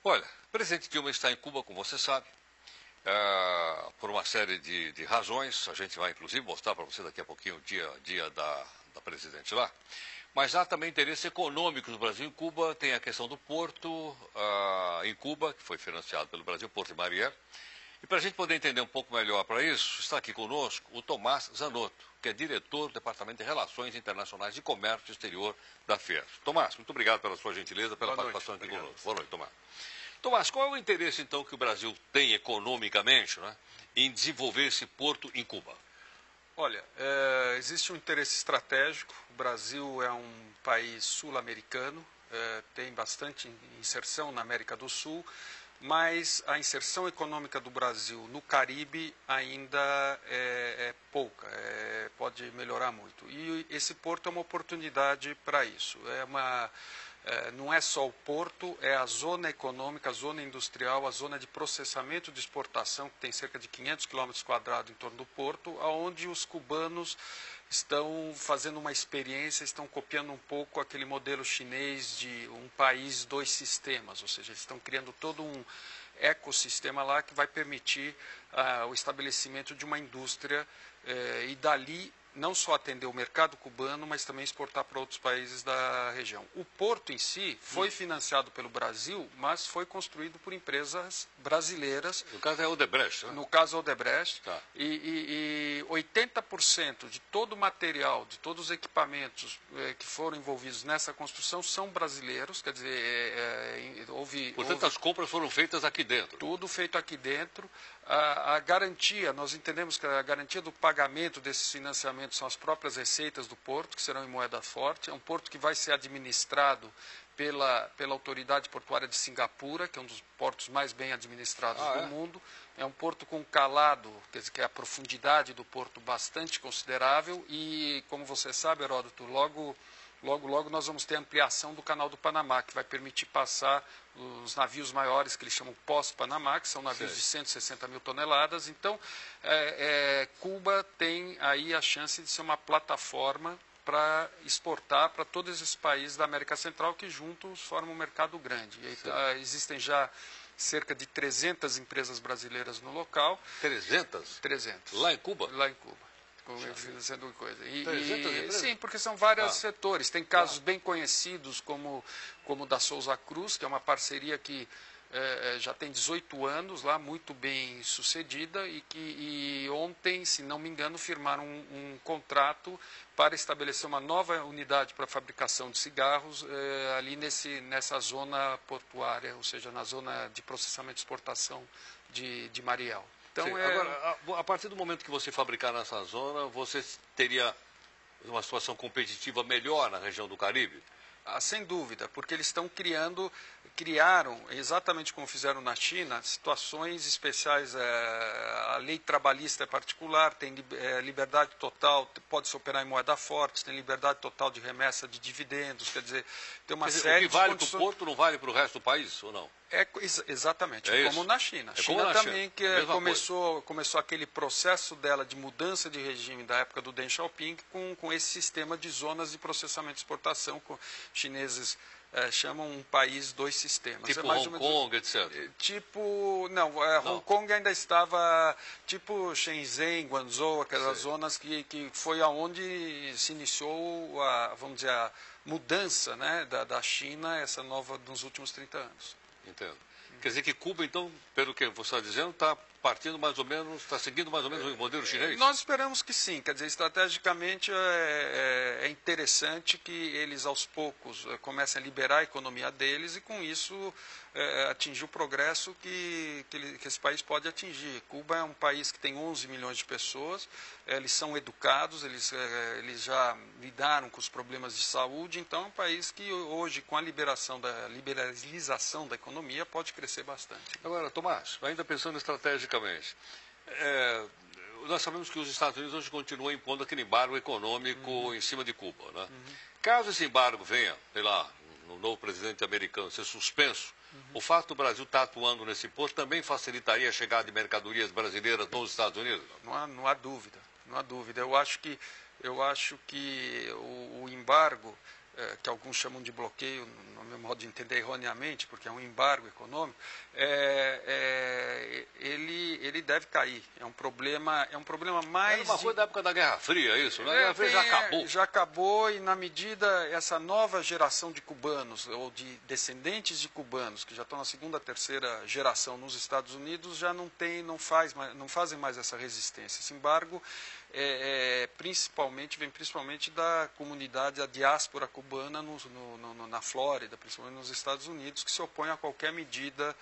Olha, o presidente Dilma está em Cuba, como você sabe, por uma série de razões. A gente vai, inclusive, mostrar para você daqui a pouquinho o dia da presidente lá. Mas há também interesse econômico do Brasil em Cuba. Tem a questão do porto em Cuba, que foi financiado pelo Brasil, Porto de Mariel. E para a gente poder entender um pouco melhor para isso, está aqui conosco o Tomás Zanotto, que é diretor do Departamento de Relações Internacionais e Comércio Exterior da FIES. Tomás, muito obrigado pela sua gentileza, pela participação aqui conosco. Boa noite, Tomás. Tomás, qual é o interesse, então, que o Brasil tem economicamente, né, em desenvolver esse porto em Cuba? Olha, existe um interesse estratégico. O Brasil é um país sul-americano, tem bastante inserção na América do Sul, mas a inserção econômica do Brasil no Caribe ainda é pouca, pode melhorar muito. E esse porto é uma oportunidade para isso. Não é só o porto, é a zona econômica, a zona industrial, a zona de processamento de exportação, que tem cerca de 500 km² em torno do porto, onde os cubanos estão fazendo uma experiência, estão copiando um pouco aquele modelo chinês de um país, dois sistemas, ou seja, eles estão criando todo um ecossistema lá que vai permitir o estabelecimento de uma indústria e dali não só atender o mercado cubano, mas também exportar para outros países da região. O porto em si foi financiado pelo Brasil, mas foi construído por empresas brasileiras. No caso é Odebrecht, né? No caso é Odebrecht. Tá. E 80% de todo o material, de todos os equipamentos que foram envolvidos nessa construção são brasileiros, quer dizer, Portanto, as compras foram feitas aqui dentro. Tudo feito aqui dentro. A garantia, nós entendemos que a garantia do pagamento desses financiamentos são as próprias receitas do porto, que serão em moeda forte. É um porto que vai ser administrado pela Autoridade Portuária de Singapura, que é um dos portos mais bem administrados do mundo. É um porto com calado, quer dizer, que é a profundidade do porto bastante considerável. E, como você sabe, Heródoto, logo nós vamos ter a ampliação do Canal do Panamá, que vai permitir passar os navios maiores, que eles chamam pós-Panamá, que são navios de 160 mil toneladas. Então, Cuba tem aí a chance de ser uma plataforma para exportar para todos esses países da América Central, que juntos formam um mercado grande. E aí, existem já cerca de 300 empresas brasileiras no local. 300? 300. Lá em Cuba? Lá em Cuba. Sim, porque são vários setores. Tem casos bem conhecidos, como o da Souza Cruz, que é uma parceria que já tem 18 anos lá, muito bem sucedida, e ontem, se não me engano, firmaram um contrato para estabelecer uma nova unidade para fabricação de cigarros ali nessa zona portuária, ou seja, na zona de processamento e exportação de Mariel. Então, Agora, a partir do momento que você fabricar nessa zona, você teria uma situação competitiva melhor na região do Caribe? Sem dúvida, porque eles criaram, exatamente como fizeram na China, situações especiais. A lei trabalhista é particular, tem liberdade total, pode-se operar em moeda forte, tem liberdade total de remessa de dividendos, quer dizer, tem uma série de condições. O que vale para o porto não vale para o resto do país, ou não? Exatamente, como na China. A China também começou aquele processo dela de mudança de regime da época do Deng Xiaoping com esse sistema de zonas de processamento e exportação, chineses chamam um país, dois sistemas. Tipo Hong Kong, etc. Hong Kong ainda estava tipo Shenzhen, Guangzhou, aquelas zonas que foi aonde se iniciou vamos dizer, a mudança, né, da China, essa nova nos últimos 30 anos. Entendo. Quer dizer que Cuba, então, pelo que você está dizendo, está partindo mais ou menos, está seguindo mais ou menos o modelo chinês? Nós esperamos que sim. Quer dizer, estrategicamente é interessante que eles, aos poucos, comecem a liberar a economia deles e, com isso, atingir o progresso que esse país pode atingir. Cuba é um país que tem 11 milhões de pessoas, eles são educados, eles já lidaram com os problemas de saúde, então é um país que hoje, com a liberalização da economia, pode crescer bastante. Agora, Tomás, ainda pensando estrategicamente, nós sabemos que os Estados Unidos hoje continuam impondo aquele embargo econômico em cima de Cuba, né? Caso esse embargo venha, sei lá, no novo presidente americano ser suspenso, o fato do Brasil estar atuando nesse porto também facilitaria a chegada de mercadorias brasileiras nos Estados Unidos? Não há dúvida, não há dúvida. Eu acho que o embargo que alguns chamam de bloqueio, no meu modo de entender erroneamente, porque é um embargo econômico, ele deve cair. É um problema mais... Era uma coisa da época da Guerra Fria, isso, né? A Guerra Fria já acabou. Já acabou, e na medida, essa nova geração de cubanos, ou de descendentes de cubanos, que já estão na segunda, terceira geração nos Estados Unidos, já não fazem mais essa resistência. Esse embargo vem principalmente da comunidade, a diáspora cubana na Flórida, principalmente nos Estados Unidos, que se opõe a qualquer medida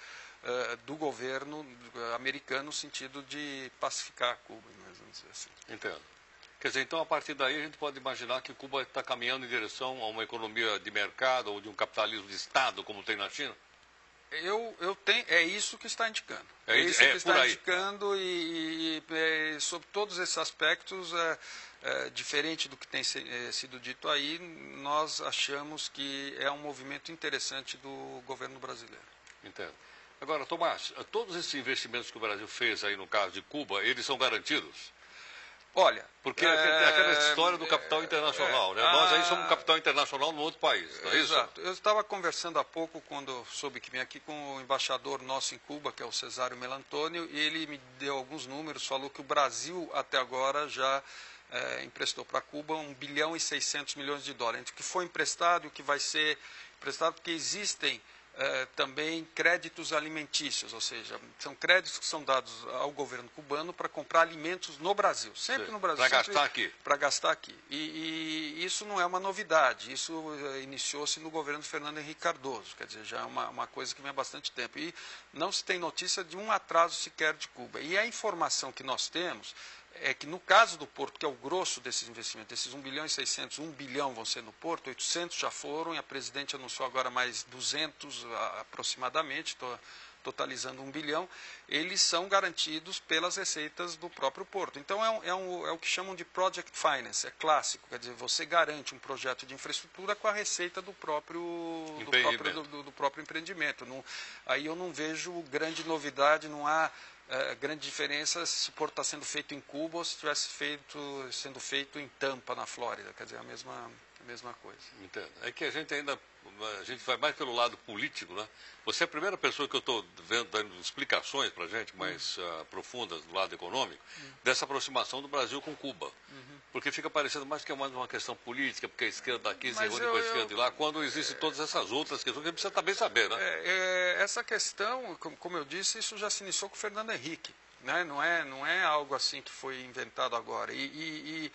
do governo americano no sentido de pacificar Cuba, vamos dizer assim. Entendo. Quer dizer, então, a partir daí, a gente pode imaginar que Cuba está caminhando em direção a uma economia de mercado ou de um capitalismo de Estado, como tem na China? É isso que está indicando. Indicando e sobre todos esses aspectos, diferente do que tem sido dito aí, nós achamos que é um movimento interessante do governo brasileiro. Entendo. Agora, Tomás, todos esses investimentos que o Brasil fez aí no caso de Cuba, eles são garantidos? Olha... Porque é aquela história do capital internacional, né? Nós aí somos um capital internacional no outro país, não é isso? Exato. Eu estava conversando há pouco, quando soube que vim aqui, com o embaixador nosso em Cuba, que é o Cesário Melantônio, e ele me deu alguns números, falou que o Brasil até agora já emprestou para Cuba 1 bilhão e 600 milhões de dólares. Entre o que foi emprestado e o que vai ser emprestado, porque existem também créditos alimentícios, ou seja, são créditos que são dados ao governo cubano para comprar alimentos no Brasil, sempre no Brasil. Para gastar aqui. Para gastar aqui. E isso não é uma novidade, isso iniciou-se no governo de Fernando Henrique Cardoso, quer dizer, já é uma coisa que vem há bastante tempo. E não se tem notícia de um atraso sequer de Cuba. E a informação que nós temos é que no caso do Porto, que é o grosso desses investimentos, esses 1 bilhão e 600, 1 bilhão vão ser no Porto, 800 já foram, e a presidente anunciou agora mais 200 aproximadamente, totalizando 1 bilhão, eles são garantidos pelas receitas do próprio Porto. Então é o que chamam de project finance, é clássico, quer dizer, você garante um projeto de infraestrutura com a receita do próprio empreendimento. Aí eu não vejo grande novidade, não há grande diferença se o Porto está sendo feito em Cuba ou se estivesse sendo feito em Tampa, na Flórida, quer dizer, a mesma coisa. Entendo. É que a gente vai mais pelo lado político, né? Você é a primeira pessoa que eu estou vendo dando explicações para a gente mais profundas do lado econômico, dessa aproximação do Brasil com Cuba. Porque fica parecendo mais que é mais uma questão política, porque a esquerda daqui se reúne com a esquerda de lá, quando existem todas essas outras questões que a gente precisa também saber, né? Essa questão, como eu disse, isso já se iniciou com o Fernando Henrique, né? Não é algo assim que foi inventado agora. E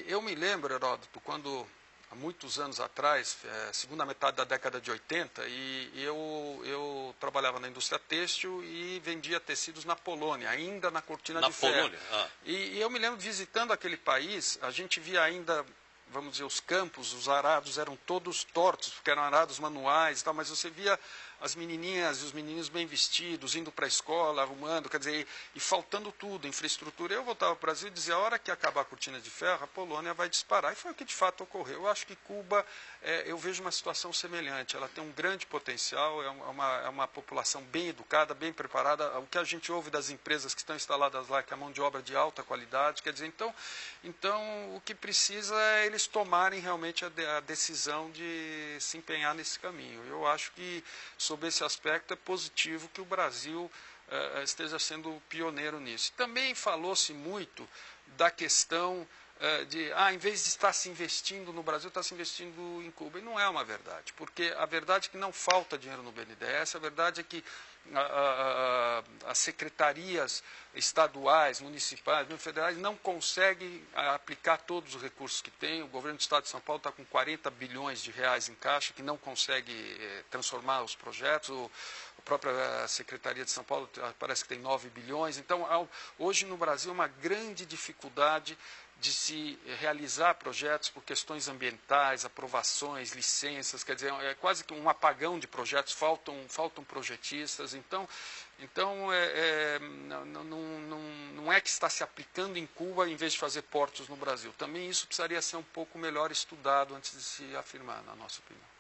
eu me lembro, Heródoto, quando há muitos anos atrás, segunda metade da década de 80, e eu trabalhava na indústria têxtil e vendia tecidos na Polônia, ainda na cortina de ferro. Na Polônia? E eu me lembro, visitando aquele país, a gente via ainda, vamos dizer, os campos, os arados eram todos tortos, porque eram arados manuais e tal, mas você via as menininhas e os meninos bem vestidos, indo para a escola, arrumando, quer dizer, e faltando tudo, infraestrutura. Eu voltava para o Brasil e dizia, a hora que acabar a cortina de ferro, a Polônia vai disparar. E foi o que de fato ocorreu. Eu acho que Cuba, eu vejo uma situação semelhante. Ela tem um grande potencial, é uma população bem educada, bem preparada. O que a gente ouve das empresas que estão instaladas lá, que é mão de obra de alta qualidade, quer dizer, então o que precisa é eles tomarem realmente a decisão de se empenhar nesse caminho. Eu acho que, sob esse aspecto, é positivo que o Brasil esteja sendo pioneiro nisso. Também falou-se muito da questão em vez de estar se investindo no Brasil, está se investindo em Cuba. E não é uma verdade, porque a verdade é que não falta dinheiro no BNDES, a verdade é que as secretarias estaduais, municipais, federais não conseguem aplicar todos os recursos que tem. O governo do Estado de São Paulo está com 40 bilhões de reais em caixa, que não consegue transformar os projetos. A própria Secretaria de São Paulo parece que tem 9 bilhões. Então, hoje no Brasil, uma grande dificuldade de se realizar projetos por questões ambientais, aprovações, licenças, quer dizer, é quase que um apagão de projetos, faltam projetistas, então não é que está se aplicando em Cuba em vez de fazer portos no Brasil. Também isso precisaria ser um pouco melhor estudado antes de se afirmar, na nossa opinião.